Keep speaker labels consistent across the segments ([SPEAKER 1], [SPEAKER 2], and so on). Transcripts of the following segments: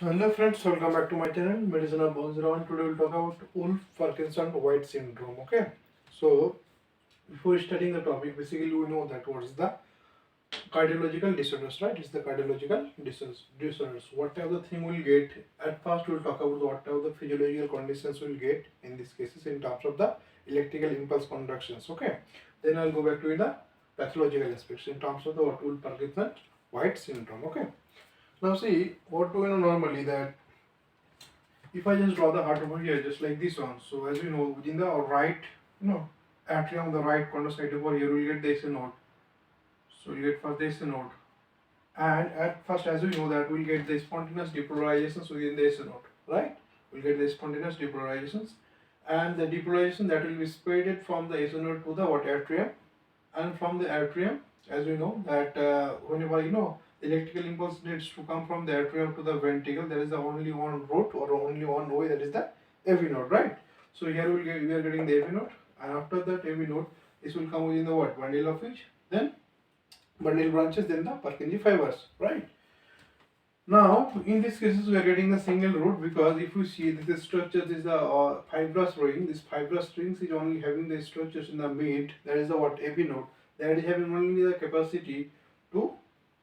[SPEAKER 1] Hello friends, welcome back to my channel Medicine of Bones Around. Today we'll talk about Wolff-Parkinson-White syndrome. Okay, so before studying the topic, basically we know that what is the cardiological disorders, right? It's the cardiological disorders. Whatever the thing we'll get at first, we'll talk about whatever the physiological conditions we'll get in these cases in terms of the electrical impulse conductions. Okay, then I'll go back to the pathological aspects in terms of the what Wolff-Parkinson-White syndrome. Okay. Now see what we know normally that if I just draw the heart over here just like this one, so as we know within the right, atrium, the right chondrocyte over here, we'll get the AC node. So you get first the AC node, and at first as we know that we'll get the spontaneous depolarizations within the AC node, right? We'll get the spontaneous depolarizations, and the depolarization that will be spreaded from the AC node to the what atrium, and from the atrium, as we know that whenever electrical impulse needs to come from the atrium to the ventricle, there is the only one route or only one way, that is the AV node, right? So here we are getting the AV node, and after that AV node, this will come within the what bundle of each, then bundle branches, then the Purkinje fibers, right? Now, in these cases, we are getting the single root because if you see this structure, this is the fibrous ring. This fibrous rings is only having the structures in the mid. That is the what AV node. That is having only the capacity to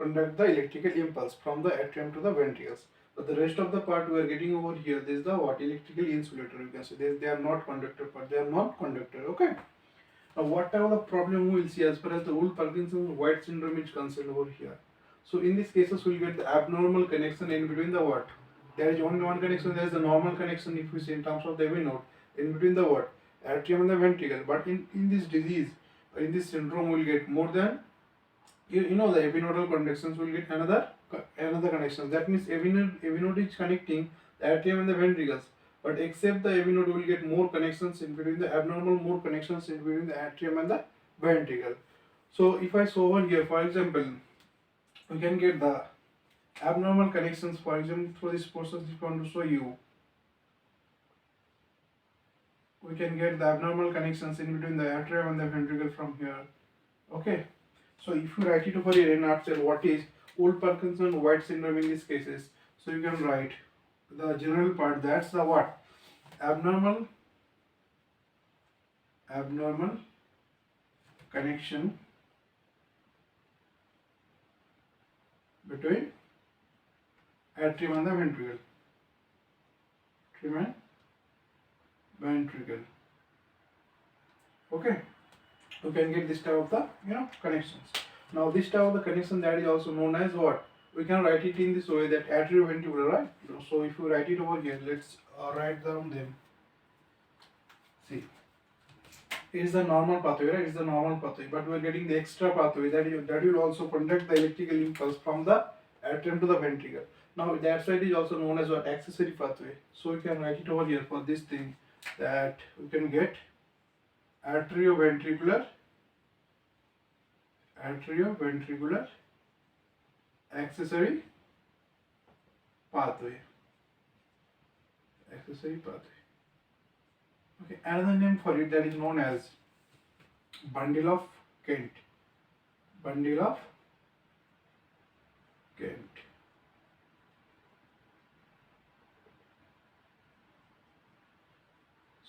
[SPEAKER 1] conduct the electrical impulse from the atrium to the ventricles. But the rest of the part we are getting over here, this is the what electrical insulator. You can say they are not conductor, but they are not conductor. Okay. Now, whatever the problem we will see as far as the Wolff-Parkinson-White syndrome is concerned over here. So, in these cases, we will get the abnormal connection in between the what? There is only one connection, there is a normal connection if we see in terms of the AV node, in between the what? Atrium and the ventricle. But in this disease, in this syndrome, we will get more than, the epinodal connections will get another connection. That means AV node is connecting the atrium and the ventricles. But except the AV node will get more connections in between the abnormal, more connections in between the atrium and the ventricle. So if I show over here, for example, we can get the abnormal connections. For example, through this process, if I want to show you, we can get the abnormal connections in between the atrium and the ventricle from here. Okay. So if you write it over here in nutshell, what is Wolff-Parkinson-White syndrome in these cases? So you can write the general part. That's the what? Abnormal connection between atrium and the ventricle. Atrium and ventricle. Okay. You can get this type of the connections. Now this type of the connection, that is also known as what? We can write it in this way, that atrioventricular, right? So if you write it over here, let's write down them. See, it is the normal pathway, right? It is the normal pathway, but we are getting the extra pathway that will also conduct the electrical impulse from the atrium to the ventricle. Now that side is also known as what? Accessory pathway. So we can write it over here for this thing, that we can get atrioventricular accessory pathway. Okay, another name for it, that is known as bundle of Kent.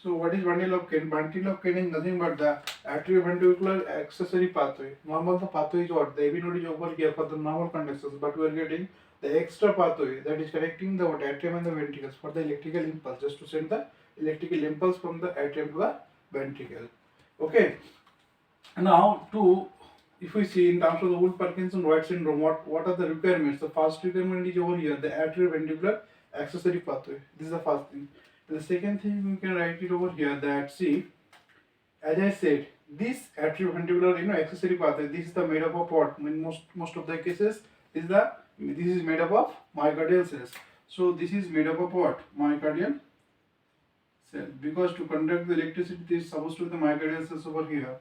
[SPEAKER 1] So what is bundle of Kent? Bundle of Kent is nothing but the atrioventricular accessory pathway. Normal the pathway is what? The AV node is over here for the normal conductions, but we are getting the extra pathway that is connecting the atrium and the ventricles for the electrical impulse, just to send the electrical impulse from the atrium to the ventricle. Okay. Now if we see in terms of the Wolff-Parkinson-White syndrome, what are the requirements? The first requirement is over here, the atrioventricular accessory pathway. This is the first thing. The second thing, we can write it over here, that see, as I said, this atrioventricular accessory pathway, this is the made up of what? In most of the cases, this is made up of myocardial cells. So this is made up of what? Myocardial cells. Because to conduct the electricity, this is supposed to be the myocardial cells over here.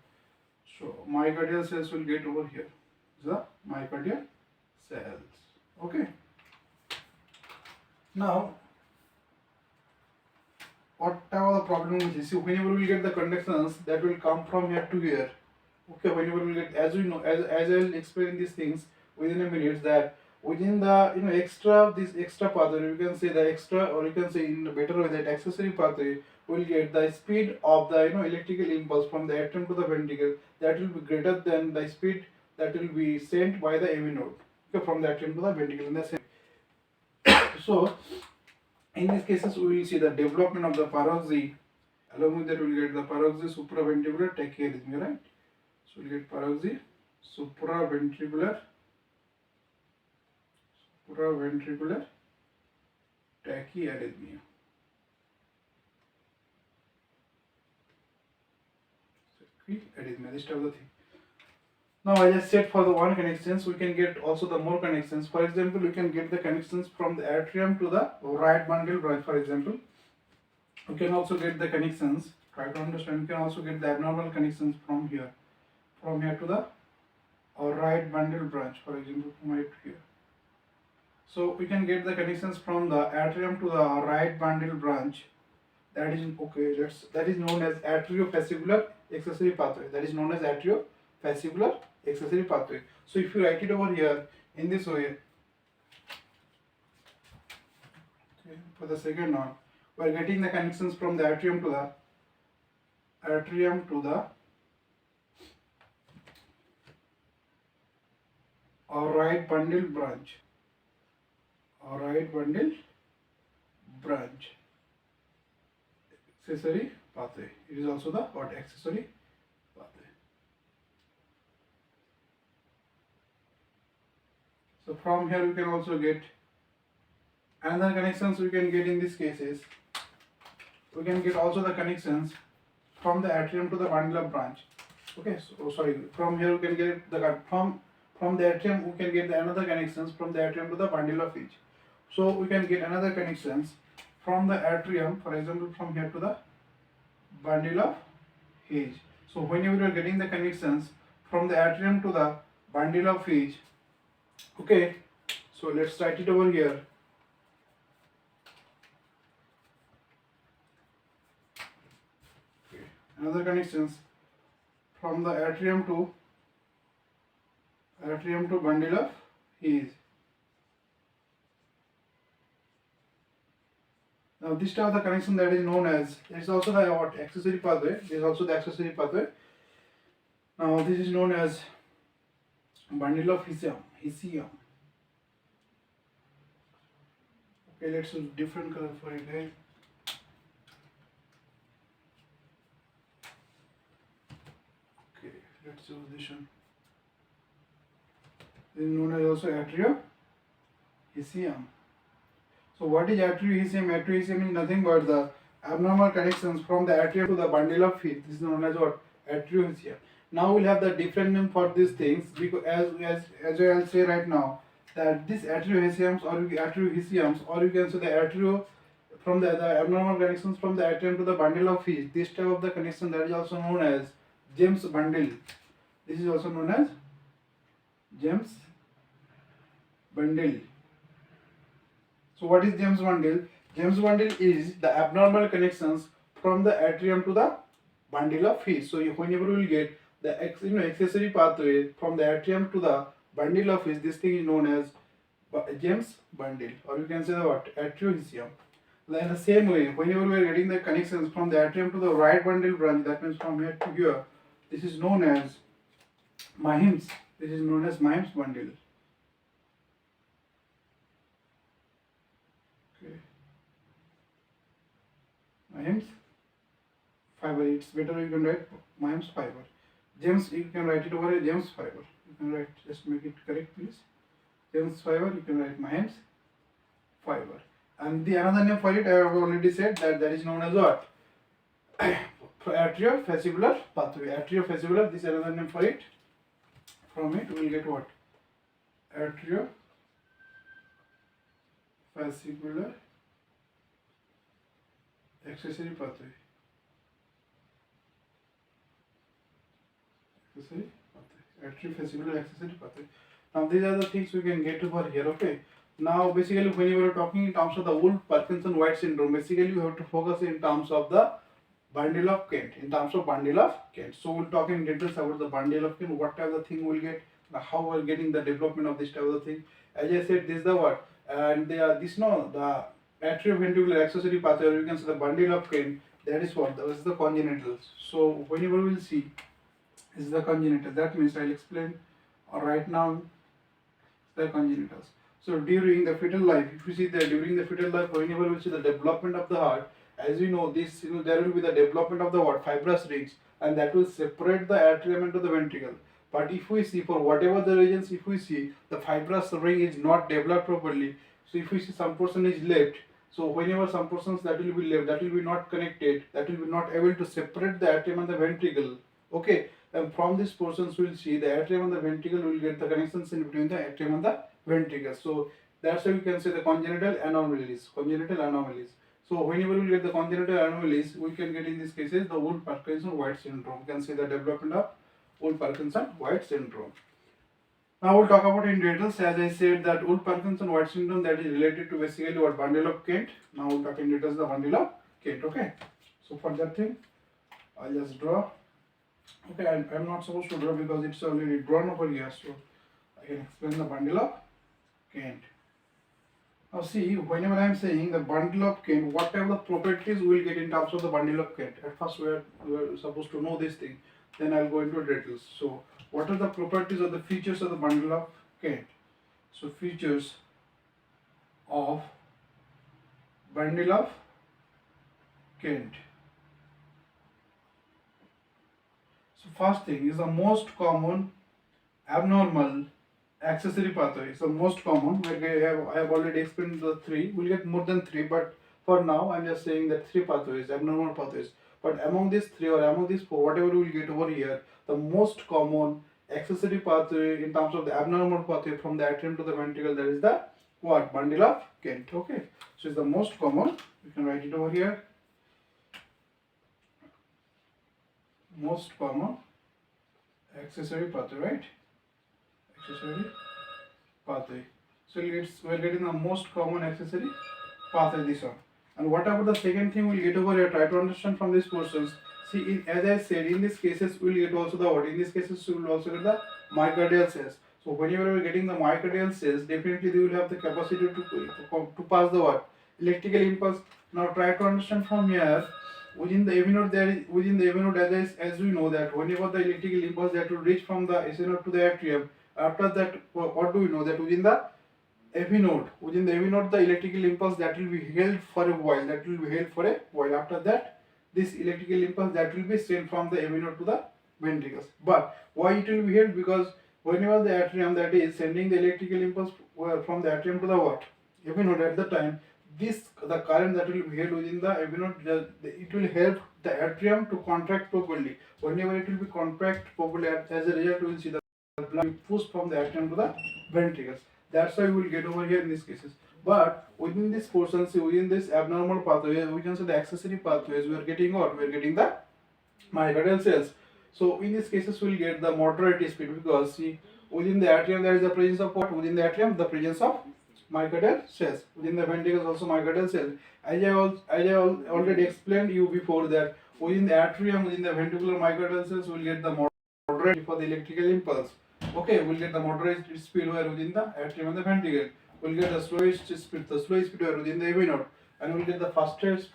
[SPEAKER 1] So myocardial cells will get over here. The myocardial cells. Okay. Now, whatever the problem is, see, whenever we get the conductions, that will come from here to here. Okay, whenever we get, as we know, as I will explain these things within a minute, that within the extra this extra pathway, you can say the extra, or you can say in a better way that accessory pathway will get the speed of the electrical impulse from the atrium to the ventricle that will be greater than the speed that will be sent by the AV node, okay, from the atrium to the ventricle in the same. So in these cases we will see the development of the paroxy. Along with that we will get the paroxy supraventricular tachyarrhythmia, right? So we will get paroxy supraventricular tachyarrhythmia. Arrhythmia, this type of the thing. Now, as I said, for the one connections, we can get also the more connections. For example, we can get the connections from the atrium to the right bundle branch. For example, we can also get the connections. Try to understand. We can also get the abnormal connections from here to the right bundle branch. For example, from right here. So we can get the connections from the atrium to the right bundle branch. That is okay. That is known as atriofascicular accessory pathway. That is known as atriofascicular accessory pathway. So if you write it over here in this way, okay, for the second one, we are getting the connections from the atrium to the right bundle branch. Accessory pathway. It is also the accessory pathway. So from here we can also get another connections we can get in these cases. We can get also the connections from the atrium to the bundle of branch. Okay, so sorry, from here we can get the from the atrium we can get the another connections from the atrium to the bundle of each. So we can get another connections from the atrium, for example, from here to the bundle of His. So whenever you are getting the connections from the atrium to the bundle of His, okay, so let's write it over here. Okay. Another connections from the atrium to bundle of His. Now this type of the connection that is known as, it is also the accessory pathway. This is also the accessory pathway. Now this is known as bundle of Hisium. Okay, let's use different color for it. Okay, let's use this one. This is known as also atriohisium. So what is atriohisium? Atriohisium is nothing but the abnormal connections from the atrium to the bundle of His. This is known as what? Atriohisium. Now we'll have the different name for these things, because as I'll say right now that this atriohisiums or you can say the atrio from the abnormal connections from the atrium to the bundle of His. This type of the connection that is also known as James bundle. This is also known as James bundle. So what is James bundle? James bundle is the abnormal connections from the atrium to the bundle of His. So whenever we will get the accessory pathway from the atrium to the bundle of His, this thing is known as James bundle, or you can say the what? Atriohisium. In the same way, whenever we are getting the connections from the atrium to the right bundle branch, that means from here to here, this is known as Mahims. This is known as Mahims bundle. Mahims fiber. It's better you can write Mahims fiber. James, you can write it over here, James fiber. You can write, just make it correct please. James fiber, you can write Mahims fiber. And the another name for it, I have already said that is known as what? Atriofascicular pathway. Atriofascicular, this is another name for it. From it we will get what? Atriofascicular accessory pathway. Atriofascicular accessory pathway. Now these are the things we can get over here. Okay. Now basically when you are talking in terms of the Wolff-Parkinson-White syndrome, basically you have to focus in terms of the bundle of Kent. So we'll talk in details about the bundle of Kent. What type of thing we'll get
[SPEAKER 2] how we're getting the development of this type of thing. As I said, this is the what, and they are this no the atrioventricular accessory pathway, or you can say the bundle of Kent. That is what, that is the congenitals. So whenever we'll see is the congenital, that means I'll explain right now the congenitals. So during the fetal life, if you see that during the fetal life, whenever we see the development of the heart, as we know this, there will be the development of the what, fibrous rings, and that will separate the atrium into the ventricle. But if we see, for whatever the reasons, if we see the fibrous ring is not developed properly, so if we see some person is left, so whenever some persons that will be left, that will be not connected, that will be not able to separate the atrium and the ventricle. Okay, and from these portions we will see the atrium and the ventricle will get the connections in between the atrium and the ventricle. So that's why we can say the congenital anomalies. Congenital anomalies. So whenever we get the congenital anomalies, we can get in these cases the Wolff-Parkinson-White syndrome. We can say the development of Wolff-Parkinson-White syndrome. Now we'll talk about in details. As I said, that Wolff-Parkinson-White syndrome, that is related to basically what, bundle of Kent. Now we'll talk in details the bundle of Kent. Okay. So for that thing, I'll just draw. Okay, I'm not supposed to draw because it's already drawn over here. So I can explain the bundle of Kent. Now see, whenever I am saying the bundle of Kent, what type of properties we will get in terms of the bundle of Kent. At first we are supposed to know this thing, then I'll go into details. So what are the properties or the features of the bundle of Kent? So features of bundle of Kent. So first thing is the most common abnormal accessory pathway. So most common, I have already explained the three. We'll get more than three, but for now I'm just saying that three pathways, abnormal pathways. But among these three or among these four, whatever we will get over here, the most common accessory pathway in terms of the abnormal pathway from the atrium to the ventricle, that is the what, bundle of Kent. Okay, so it's the most common. You can write it over here. Most common accessory pathway, right? Accessory pathway. So we're getting the most common accessory pathway, this one. And what about the second thing we'll get over here? Try to understand from these portions. See, as I said, in these cases we'll get also the what? In these cases we will also get the myocardial cells. So whenever we're getting the myocardial cells, definitely they will have the capacity to pass the what? Electrical impulse. Now try to understand from here. Within the AV node, as we know that whenever the electrical impulse that will reach from the SA node to the atrium, after that, what do we know? That within the AV node, the electrical impulse that will be held for a while. After that, this electrical impulse that will be sent from the AV node to the ventricles. But why it will be held? Because whenever the atrium, that is sending the electrical impulse from the atrium to the what? AV node, at the time, the current that will be held within the AV node, it will help the atrium to contract properly. Whenever it will be contract properly, as a result, we will see the blood will push from the atrium to the ventricles. That's why we will get over here in these cases. But within this portion, see, within this abnormal pathway, we can say the accessory pathways, we are getting what? We are getting the myocardial cells. So in these cases, we will get the moderate speed, because see, within the atrium there is the presence of what? Within the atrium, the presence of myocardial cells. Within the ventricles also myocardial cells. As I already explained you before, that within the atrium, within the ventricular myocardial cells, we will get the moderate for the electrical impulse. Okay, we'll get the moderate speed where within the atrium and the ventricle. We'll get the slowest speed where within the AV node, and we'll get the fastest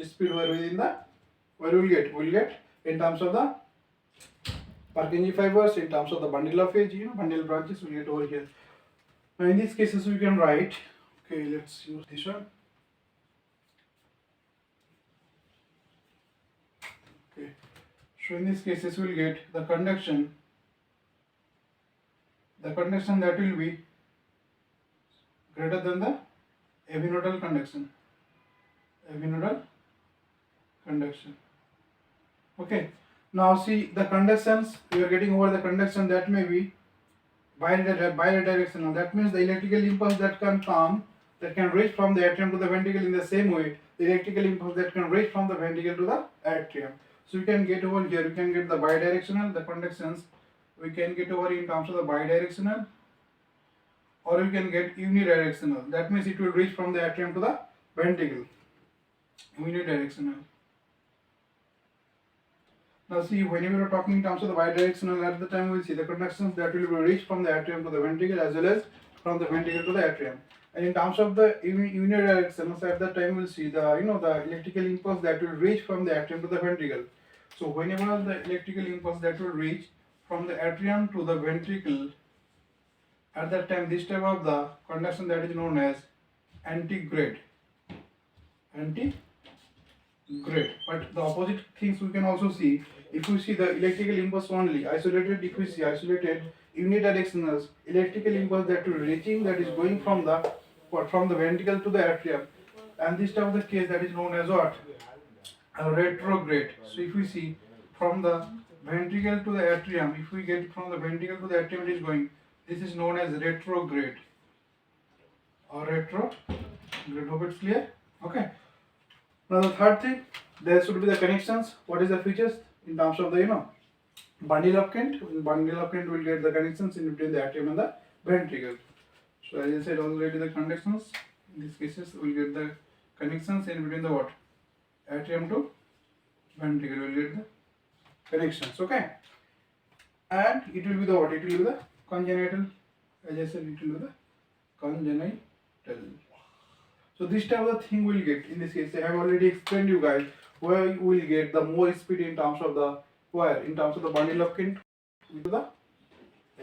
[SPEAKER 2] speed where within the we'll get in terms of the Purkinje fibers, in terms of the bundle of age, bundle branches, we'll get over here. Now in these cases we can write, okay, let's use this one. Okay, so in these cases we'll get the conduction that will be greater than the avinodal conduction. Okay, now see the conductions, we are getting over the conduction that may be bidirectional. That means the electrical impulse that can reach from the atrium to the ventricle, in the same way the electrical impulse that can reach from the ventricle to the atrium. So we can get over here, we can get the bidirectional, the conductions we can get over in terms of the bidirectional, or we can get unidirectional. That means it will reach from the atrium to the ventricle. Unidirectional. Now see, whenever we're talking in terms of the bidirectional, at the time we'll see the conductions that will be reached from the atrium to the ventricle as well as from the ventricle to the atrium. And in terms of the unidirectional, at that time we'll see the the electrical impulse that will reach from the atrium to the ventricle. So whenever the electrical impulse that will reach from the atrium to the ventricle, at that time this type of the conduction that is known as anti-grade. But the opposite things we can also see. If we see the electrical impulse only isolated, if we see isolated unidirectional electrical impulse that will reaching, that is going from the ventricle to the atrium, and this type of the case that is known as what? A retrograde. So if we see from the ventricle to the atrium, if we get from the ventricle to the atrium, it is going, this is known as retrograde or retrograde. Hope it's clear. Okay. Now the third thing, there should be the connections. What is the features in terms of the bundle of Kent? In bundle of Kent, we'll get the connections in between the atrium and the ventricle. So as I said already, the connections in these cases we'll get the connections in between the what? Atrium to ventricle. We'll get the connections. Okay, and it will be the what? It will be the congenital. As I said, it will be the congenital. So this type of thing we'll get in this case. I have already explained you guys where you will get the more speed in terms of the bundle of Kent into the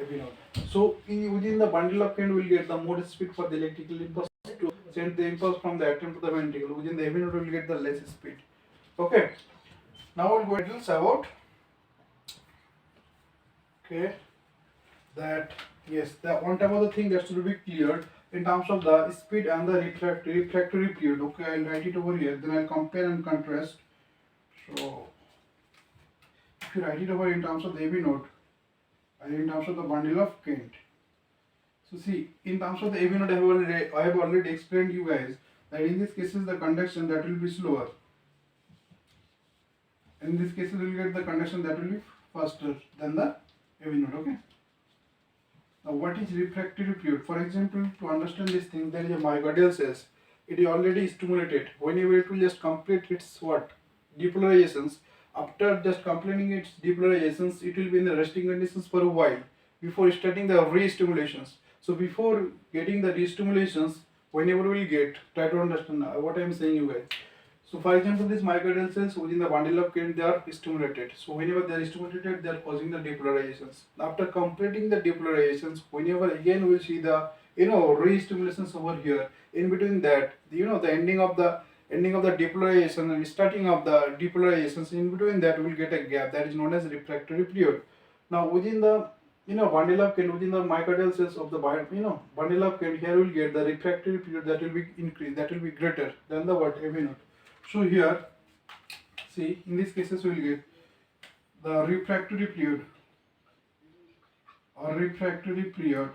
[SPEAKER 2] AV node. So within the bundle of Kent we'll get the more speed for the electrical impulse to send the impulse from the atrium to the ventricle. Within the AV node we'll get the less speed. Okay. Now we'll go details about that. Yes, the one type of the thing that should be cleared in terms of the speed and the refractory period. Okay, I'll write it over here, then I'll compare and contrast. So if you write it over in terms of the AV node and in terms of the bundle of Kent. So see, in terms of the AV node, I have already explained you guys that in these cases the conduction that will be slower. In this case we will get the conduction that will be faster than the AV node. Okay. Now what is refractory period? For example, to understand this thing, there is a myocardial cells. It is already stimulated. Whenever it will just complete its what? Depolarizations. After just completing its depolarizations, it will be in the resting conditions for a while before starting the re-stimulations. So before getting the re-stimulations, whenever we will get, try to understand what I am saying you guys. So for example, these myocardial cells within the bundle of Kent, they are stimulated. So whenever they are stimulated, they are causing the depolarizations. After completing the depolarizations, whenever again we will see the re-stimulations over here. In between that, the ending of the depolarization and starting of the depolarizations, in between that we will get a gap that is known as refractory period. Now within the bundle of Kent, within the myocardial cells of the bundle of Kent, here we will get the refractory period that will be increased, that will be greater than the what AV node. So here, see, in these cases we will get the refractory period or refractory period.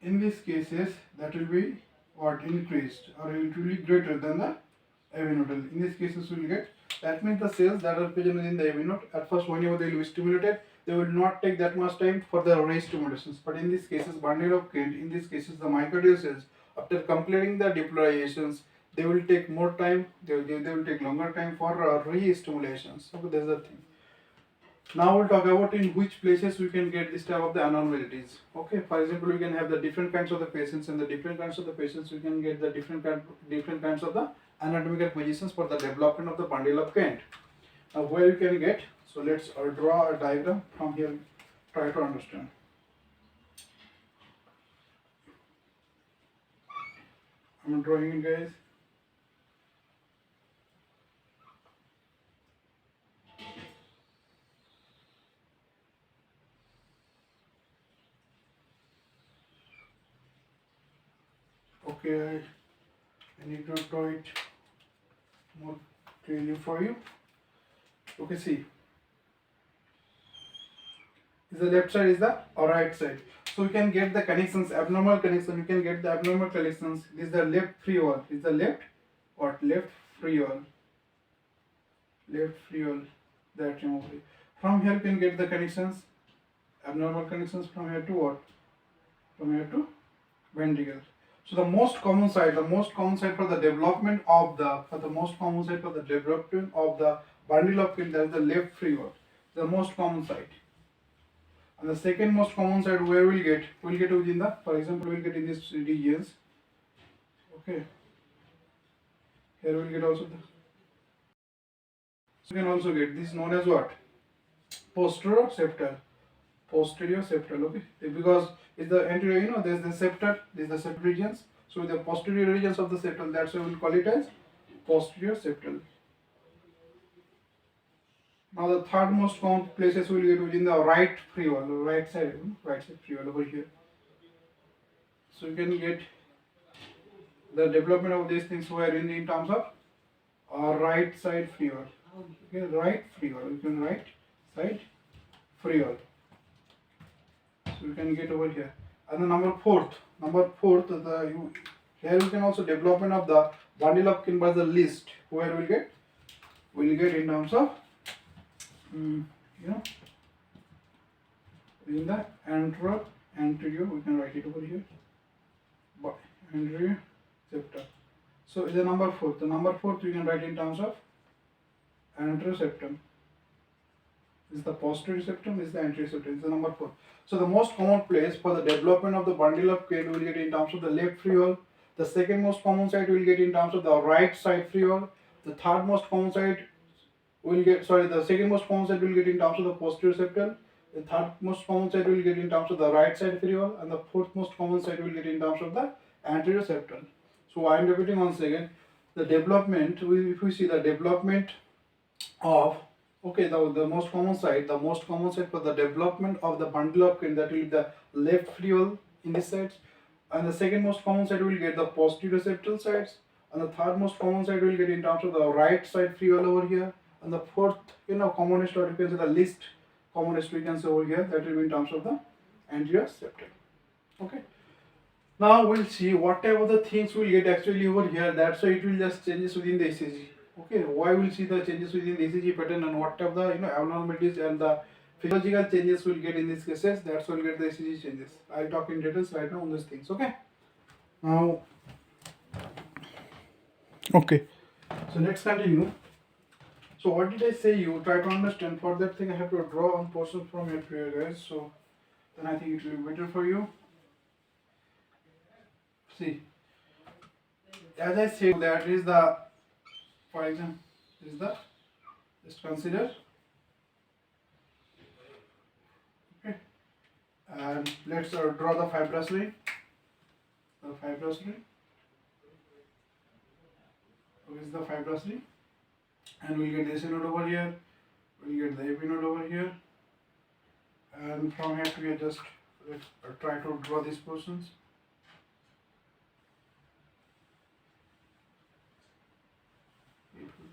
[SPEAKER 2] In these cases, that will be what? Increased, or it will be greater than the AV node. In these cases we will get, that means the cells that are present within the AV node, at first whenever they will be stimulated, they will not take that much time for the re-stimulations. But in these cases, bundle of Kent, in these cases the myocardial cells, after completing the depolarizations, they will take more time, they will take longer time for re-stimulations. So that's the thing. Now we'll talk about in which places we can get this type of the abnormalities. Okay, for example, we can have the different kinds of the patients, and the different kinds of the patients we can get the different kinds of the anatomical positions for the development of the bundle of Kent. Now where you can get, so let's draw a diagram from here, try to understand. I'm drawing it, guys. Okay, I need to draw it more clearly for you. Okay, see, is the left side is the right side. So we can get the connections, abnormal connection. You can get the abnormal connections. This is the left free wall. Is the left free wall. That remove. From here you can get the connections, abnormal connections from here to what? From here to ventricle. So the most common site for the development of the bundle of field, that's the left freehold, the most common site. And the second most common site where we'll get within the, for example, we'll get in these regions. Okay. Here we'll get also the. You can also get this known as what? Posterior septal. Posterior septal. Okay. Because it's the anterior, there's the septal, there's the septal regions. So the posterior regions of the septal, that's why we'll call it as posterior septal. Now the third most common places we'll get within the right freehold, right side freehold over here. So you can get the development of these things were in terms of right side freehold. Okay, right freehold. You can right side freehold. So you can get over here. And the number fourth, here you can also development of the bundle of kin by the list, where we'll get in terms of in the anterior, we can write it over here, anterior septum. So is the number fourth. The number fourth we can write in terms of anterior septum. This is the posterior septum, this is the anterior septum. This is the number four. So the most common place for the development of the bundle of kin will get in terms of the left freehold. The second most common site will get in terms of the right side freehold. The third most common site the second most common site will get in terms of the posterior septal. The third most common site will get in terms of the right side freehold, and the fourth most common site will get in terms of the anterior septal. So I am repeating once again, the development, if we see the development of, the most common site for the development of the bundle of kin, that will be the left freehold in this side, and the second most common site will get the posterior septal sides, and the third most common site will get in terms of the right side freehold over here, and the fourth, commonest, or you can say the least commonest, we can say over here, that will be in terms of the anterior septal. Okay. Now we'll see whatever the things we'll get actually over here, that's why it will just changes within the ECG. Okay, why we'll see the changes within the ECG pattern, and whatever the abnormalities and the physiological changes we'll get in these cases, that's why we'll get the ECG changes. I'll talk in details right now on these things. Okay. Now, okay. So let's continue. So what did I say? You try to understand. For that thing, I have to draw one portion from your prayer, guys. So then I think it will be better for you. See, as I said, that is the, for example, this is the, just consider, okay, and let's draw the fibrous ring, this is the fibrous ring, and we'll get the AC node over here, we'll get the AP node over here, and from here we just try to draw these portions.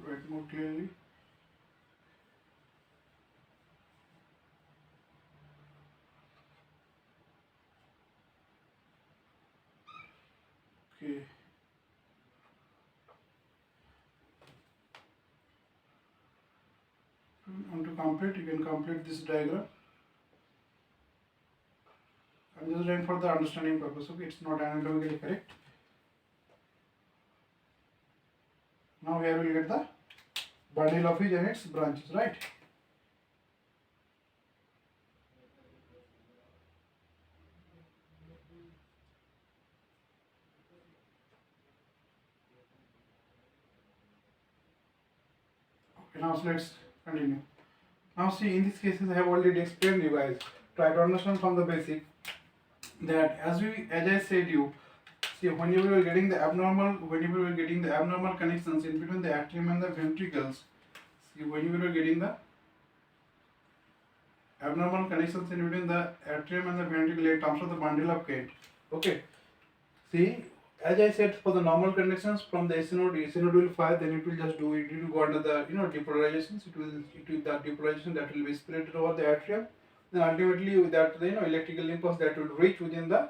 [SPEAKER 2] Write more clearly. Okay. Want to complete? You can complete this diagram. I'm just doing for the understanding purpose. Okay, it's not anatomically correct. Now here we'll get the bundle of each and its branches, right? Okay, now so let's continue. Now see, in these cases I have already explained you guys. Try to understand from the basic that as I said you, see, whenever we are getting the abnormal connections in between the atrium and the ventricles, see, whenever we are getting the abnormal connections in between the atrium and the ventricle in terms of the bundle of kin. Okay. See, as I said, for the normal conditions from the AC node will fire, then it will just do it. It will go under the depolarizations. It will that depolarization that will be spread over the atrium. Then ultimately with that electrical impulse that will reach within the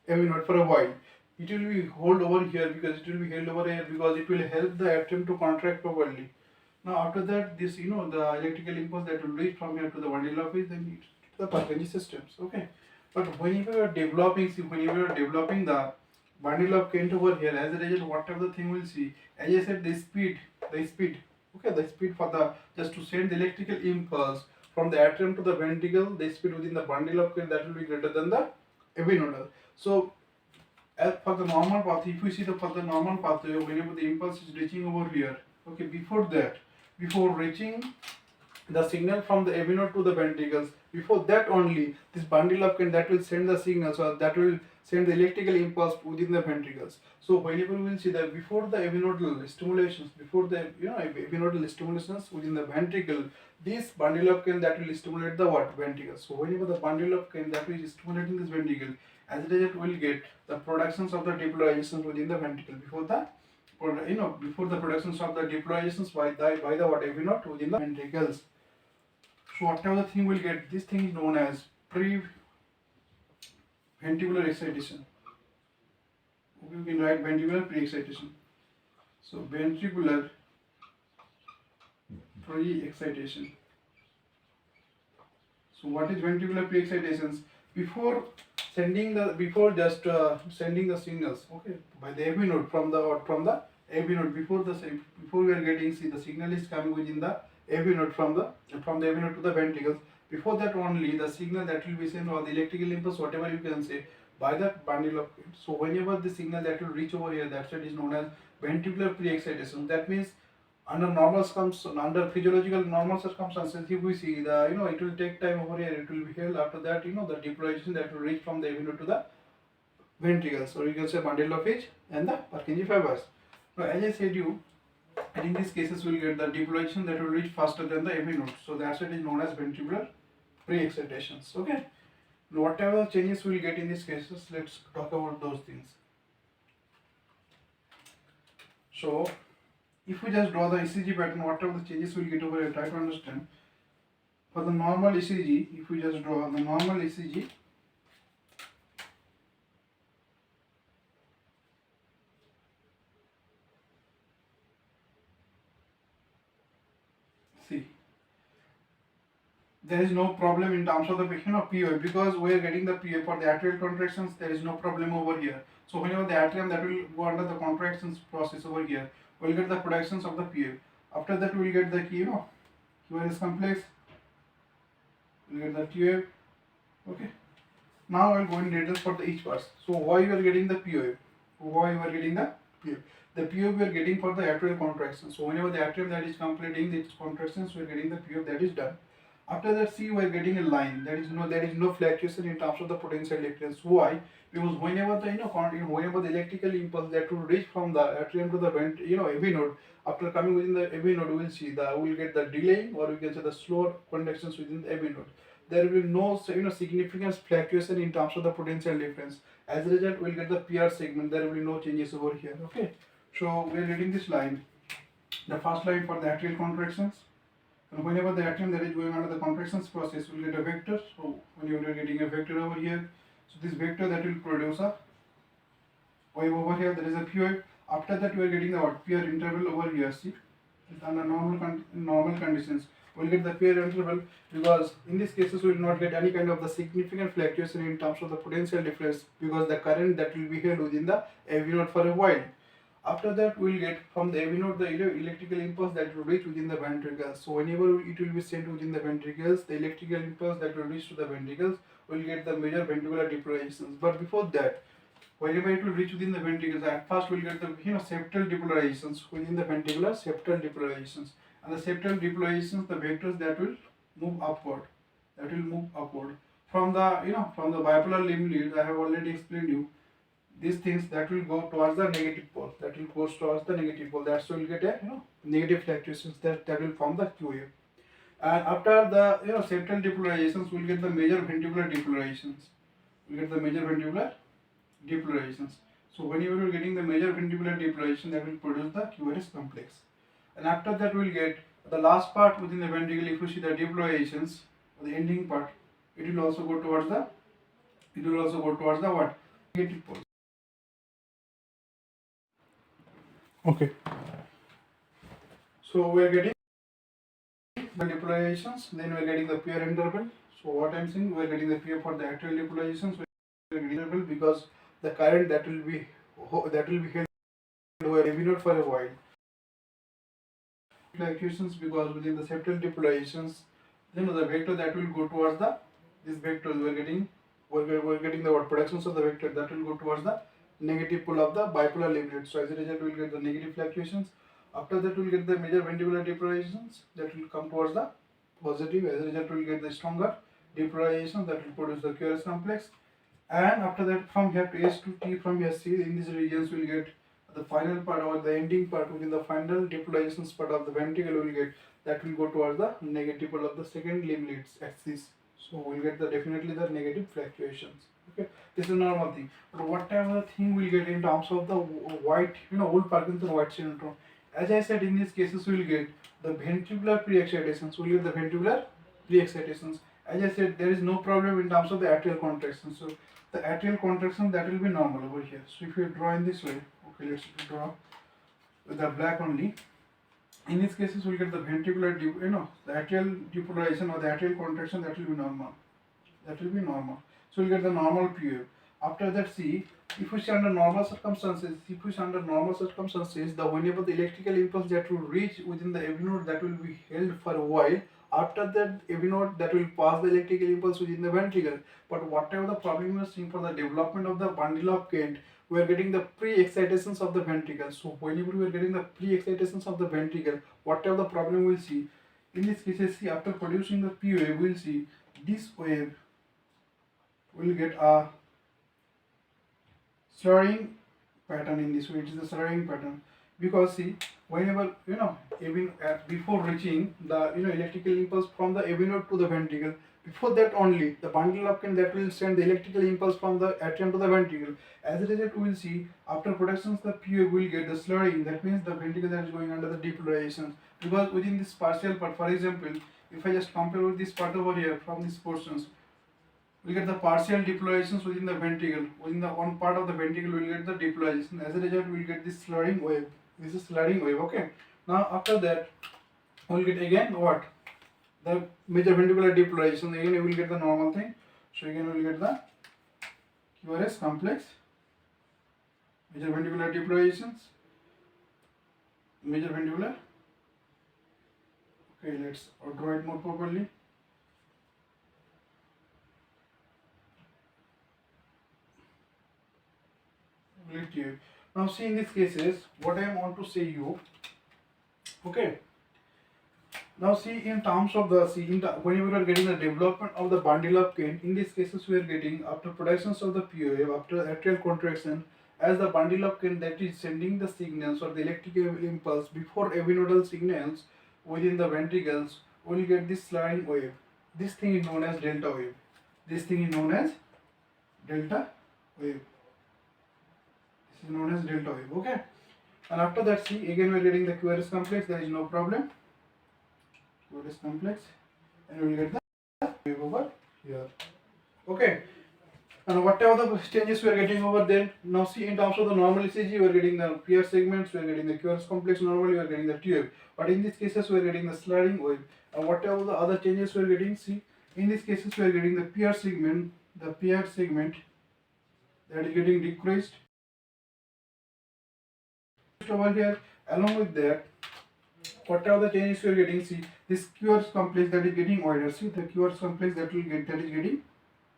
[SPEAKER 2] AV node for a while. It will be held over here because it will help the atrium to contract properly. Now after that, this the electrical impulse that will reach from here to the bundle of it, then to the Purkinje systems. Okay. But whenever you are developing, the bundle of kin over here, as a result, whatever the thing we'll see, as I said, the speed Okay, the speed for the just to send the electrical impulse from the atrium to the ventricle, the speed within the bundle of current that will be greater than the AV nodal. So as for the normal path, if we see the for the normal pathway, whenever the impulse is reaching over here, okay, before that, before reaching the signal from the AV node to the ventricles, before that only this bundle of current that will send the signal, so that will send the electrical impulse within the ventricles. So whenever we will see that before the AV nodal stimulations, before the AV nodal stimulations within the ventricle, this bundle of current that will stimulate the what ventricles. So whenever the bundle of current that is stimulating this ventricle, as a result will get the productions of the depolarizations within the ventricle before the before the productions of the depolarizations by the what AV node within the ventricles. So whatever the thing will get, this thing is known as pre-ventricular excitation. Okay, we can write ventricular pre-excitation. So ventricular pre-excitation. So what is ventricular pre-excitations? Before sending the sending the signals, okay, by the AV node from the AV node before we are getting see the signal is coming within the AV node from the AV node to the ventricles. Before that only the signal that will be sent or the electrical impulse whatever you can say by the bundle of. So whenever the signal that will reach over here, that's what is known as ventricular pre-excitation. That means under physiological normal circumstances, if we see the it will take time over here, it will be held. After that, the depolarization that will reach from the AV node to the ventricles, or you can say bundle of H and the Purkinje fibers. Now, as I said you, and in these cases we'll get the depolarization that will reach faster than the AV node. So that's what is known as ventricular pre-excitations. Okay. Now, whatever changes we'll get in these cases, let's talk about those things. So if we just draw the ECG pattern, whatever the changes we'll get over here, try to understand. For the normal ECG, if we just draw the normal ECG, see, there is no problem in terms of the POA because we are getting the POA for the atrial contractions. There is no problem over here. So whenever the atrium that will go under the contractions process over here, we'll get the productions of the POA. After that, we'll get the Qrs Complex. We'll get the TOA. Okay. Now I'll go in details for the each part. So why you are getting the POA? Why you are getting the POA? The POA we are getting for the atrial contractions. So whenever the atrium that is completing its contractions, we are getting the POA that is done. After that, see, we are getting a line. There is no fluctuation in terms of the potential difference. Why? Because whenever the whenever the electrical impulse that will reach from the atrium to the AV node, after coming within the AV node, we will see we will get the delay, or we can say the slower contractions within the AV node. There will be no significant fluctuation in terms of the potential difference. As a result, we will get the PR segment. There will be no changes over here. Okay. So we are getting this line. The first line for the atrial contractions. And whenever the atrium that is going under the contractions process, we will get a vector. So whenever you are getting a vector over here, so this vector that will produce a wave over here, there is a POA. After that, we are getting the PR interval over here. See, under normal conditions, we will get the PR interval because in these cases we will not get any kind of the significant fluctuation in terms of the potential difference because the current that will be held within the AV node for a while. After that, we will get from the AV node the electrical impulse that will reach within the ventricles. So whenever it will be sent within the ventricles, the electrical impulse that will reach to the ventricles will get the major ventricular depolarizations. But before that, whenever it will reach within the ventricles, at first we will get the septal depolarizations within the ventricular septal depolarizations. And the septal depolarizations, the vectors that will move upward, from the from the bipolar limb leads. I have already explained you these things that will go towards the negative pole. That's why we'll get a negative fluctuations that will form the QA. And after the septal depolarizations, we'll get the major ventricular depolarizations. So whenever we're getting the major ventricular depolarization, that will produce the Qrs complex. And after that, we'll get the last part within the ventricle. If you see the depolarizations, the ending part, it will also go towards the what? Negative pole. Okay. So we are getting the depolarizations, then we are getting the PR interval. So what I am saying, we are getting the PR for the atrial depolarizations. We are getting interval because the current that will be held over AV node for a while. fluctuations because within the septal depolations, then the vector that will go towards the this vector we're getting the productions of the vector that will go towards the negative pole of the bipolar leaflet. So as a result, we'll get the negative fluctuations. After that, we'll get the major ventricular depolations that will come towards the positive. As a result, we'll get the stronger depolations that will produce the Qrs complex. And after that, from here to S to T, from here C, in these regions we'll get the final part or the ending part within the final depolations part of the ventricle will get that will go towards the negative pole of the second leaflet's axis. So we'll get the definitely the negative fluctuations. Okay, this is a normal thing. But whatever thing we'll get in terms of the white, Wolff-Parkinson-White syndrome. As I said, in these cases we'll get the ventricular pre-excitations. We'll get the ventricular pre-excitations. As I said, there is no problem in terms of the atrial contraction. So the atrial contraction that will be normal over here. So if you draw in this way, okay, let's draw with the black only. In these cases, we'll get the ventricular, the atrial depolarization or the atrial contraction that will be normal. That will be normal. So we'll get the normal PU. After that, see, if we see under normal circumstances, the whenever the electrical impulse that will reach within the AV node that will be held for a while. After that, AV node that will pass the electrical impulse within the ventricle. But whatever the problem we are seeing for the development of the bundle of Kent, we are getting the pre-excitations of the ventricle. So whenever we are getting the pre-excitations of the ventricle, whatever the problem we'll see, in this case, see, after producing the P wave, we'll see this wave will get a slurring pattern in this way. It is a slurring pattern because see, whenever even before reaching the electrical impulse from the AV node to the ventricle, before that only the bundle of Kent that will send the electrical impulse from the atrium to the ventricle. As a result, we will see after productions the PA will get the slurring. That means the ventricle that is going under the depolarizations. Because within this partial part, for example, if I just compare with this part over here from these portions, we get the partial depolarizations within the ventricle. Within the one part of the ventricle, we will get the depolarization. As a result, we will get this slurring wave. This is slurring wave. Okay. Now after that, we will get again what? The major ventricular depolarization. Again, we will get the normal thing. So again, we will get the Qrs complex. Major ventricular depolarizations. Major ventricular. Okay, let's draw it more properly. Now see in these cases what I want to say you. Okay. Now see in terms of the whenever we are getting the development of the bundle of Kent, in these cases we are getting after productions of the P wave, after atrial contraction, as the bundle of Kent that is sending the signals or the electrical impulse before avinodal signals within the ventricles, we will get this slurring wave. This thing is known as delta wave. This thing is known as delta wave. This is known as delta wave. Okay. And after that, see again we are getting the Qrs complex. There is no problem. Qrs complex, and we will get the wave over here. Okay. And whatever the changes we are getting over there, now see in terms of the normal ECG, we are getting the PR segments, we are getting the Qrs complex normally, we are getting the T wave. But in these cases, we are getting the slurring wave. And whatever the other changes we are getting, see in these cases, we are getting the PR segment, that is getting decreased over here. Along with that, whatever the changes we are getting, see this Qrs complex that is getting wider. See the Qrs complex that is getting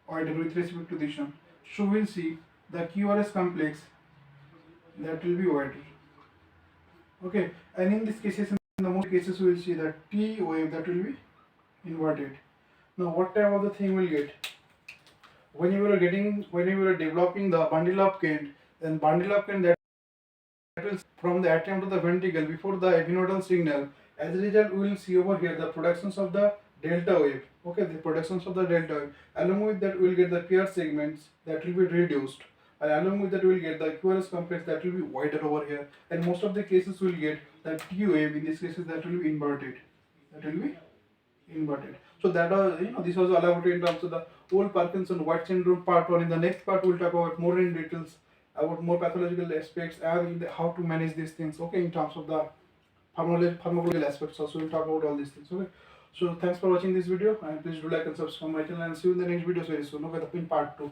[SPEAKER 2] wider with respect to this one. So we'll see the Qrs complex that will be wider. Okay, and in these cases, in the most cases, we will see that T wave that will be inverted. Now, whatever the thing will get, when you are developing the bundle of Kent, then bundle of Kent that will from the atrium to the ventricle before the avinodal signal. As a result, we will see over here the productions of the delta wave. Okay, the productions of the delta wave. Along with that, we will get the PR segments that will be reduced. And along with that, we will get the Qrs complex that will be wider over here. And most of the cases, we will get the T wave. In these cases, that will be inverted. So that was, this was all about in terms of the Wolff-Parkinson-White syndrome part 1. In the next part, we will talk about more in details about more pathological aspects and how to manage these things. Okay, in terms of the pharmacological aspects also, we'll talk about all these things. Okay. So thanks for watching this video, and please do like and subscribe my channel, and see you in the next videos very soon. Okay, in part 2.